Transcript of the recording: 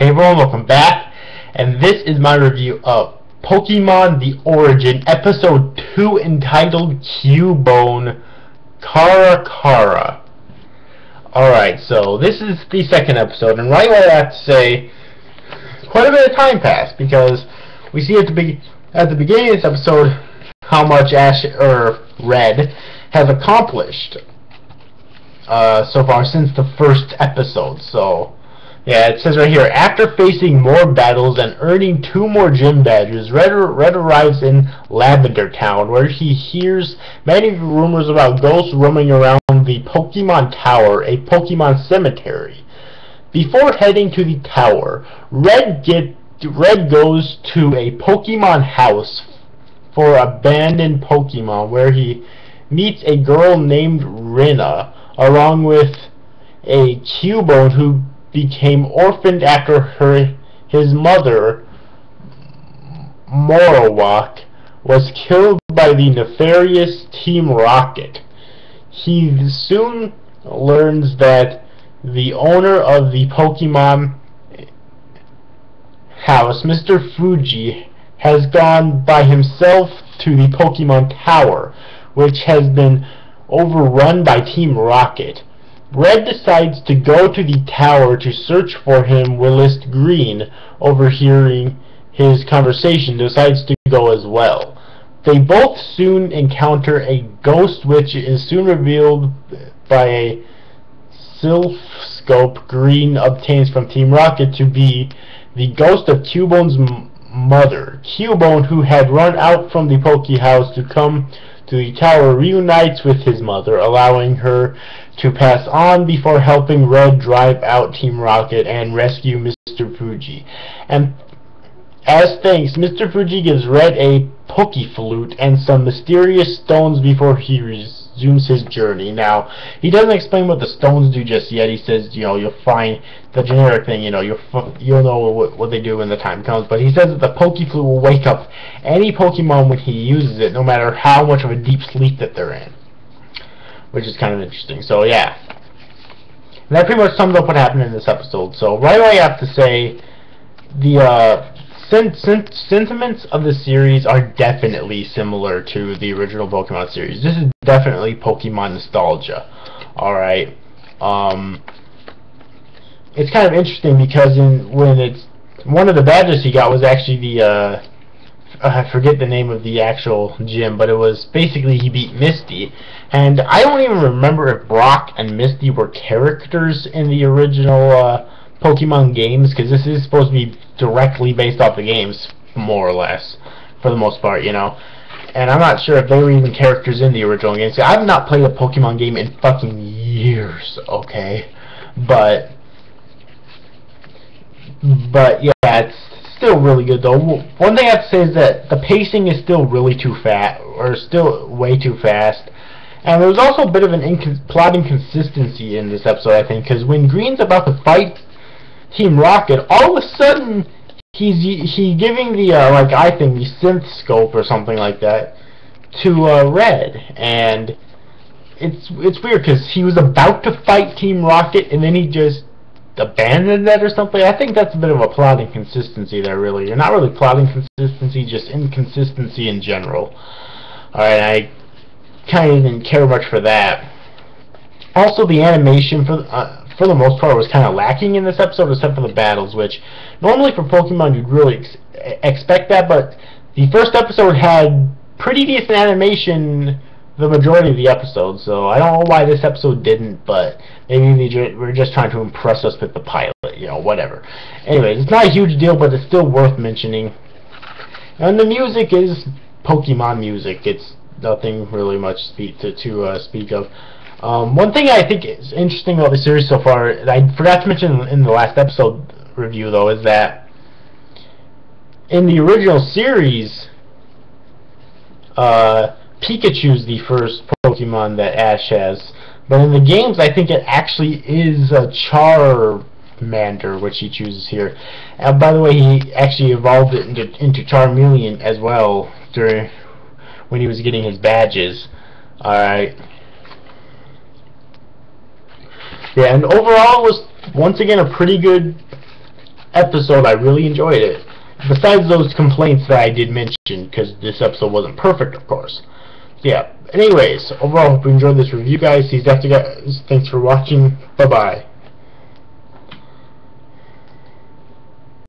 Hey everyone, welcome back, and this is my review of Pokemon The Origin, Episode 2, entitled Cubone Karakara. Alright, so this is the second episode, and right away I have to say, quite a bit of time passed, because we see at the beginning of this episode how much Red has accomplished so far since the first episode. So yeah, it says right here, after facing more battles and earning 2 more gym badges, Red arrives in Lavender Town, where he hears many rumors about ghosts roaming around the Pokemon Tower, a Pokemon cemetery. Before heading to the tower, Red goes to a Pokemon house for abandoned Pokemon, where he meets a girl named Rina, along with a Cubone who became orphaned after his mother, Morowak, was killed by the nefarious Team Rocket. He soon learns that the owner of the Pokemon house, Mr. Fuji, has gone by himself to the Pokemon Tower, which has been overrun by Team Rocket. Red decides to go to the tower to search for him. Willist Green, overhearing his conversation, decides to go as well. They both soon encounter a ghost, which is soon revealed by a Sylph Scope Green obtains from Team Rocket to be the ghost of Cubone's mother. Cubone, who had run out from the Poke House to come to the tower, reunites with his mother, allowing her to pass on before helping Red drive out Team Rocket and rescue Mr. Fuji. And as thanks, Mr. Fuji gives Red a Poke Flute and some mysterious stones before he resumes his journey. Now, he doesn't explain what the stones do just yet. He says, you'll find the generic thing, you'll know what they do when the time comes. But he says that the Poke Flute will wake up any Pokemon when he uses it, no matter how much of a deep sleep that they're in. Which is kind of interesting. So yeah, and that pretty much sums up what happened in this episode. So right away I have to say, the sentiments of the series are definitely similar to the original Pokemon series. This is definitely Pokemon nostalgia. Alright. It's kind of interesting because one of the badges he got was actually the I forget the name of the actual gym, but it was basically he beat Misty. And I don't even remember if Brock and Misty were characters in the original Pokemon games, because this is supposed to be directly based off the games, more or less, for the most part, And I'm not sure if they were even characters in the original games. I've not played a Pokemon game in fucking years, okay? But yeah, it's still really good though. One thing I have to say is that the pacing is still really too fast, or still way too fast. And there's also a bit of an plot inconsistency in this episode, I think, because when Green's about to fight Team Rocket, all of a sudden he's giving the I think the Synth Scope or something like that to Red, and it's weird because he was about to fight Team Rocket and then he just abandoned that or something. I think that's a bit of a plot inconsistency there, really. Or not really plot inconsistency, just inconsistency in general. Alright, I kind of didn't care much for that. Also, the animation for the most part was kind of lacking in this episode, except for the battles, which normally for Pokemon you'd really expect that, but the first episode had pretty decent animation the majority of the episode, so I don't know why this episode didn't, but maybe they were just trying to impress us with the pilot, whatever. Anyways, it's not a huge deal, but it's still worth mentioning. And the music is Pokemon music. It's nothing really much to speak of. One thing I think is interesting about the series so far, that I forgot to mention in the last episode review, though, is that in the original series, Pikachu's the first Pokemon that Ash has, but in the games I think it actually is a Charmander, which he chooses here. And by the way, he actually evolved it into Charmeleon as well when he was getting his badges. Alright. Yeah, and overall it was once again a pretty good episode. I really enjoyed it. Besides those complaints that I did mention, because this episode wasn't perfect, of course. Yeah. Anyways, overall, hope you enjoyed this review, guys. These after guys. Thanks for watching. Bye bye.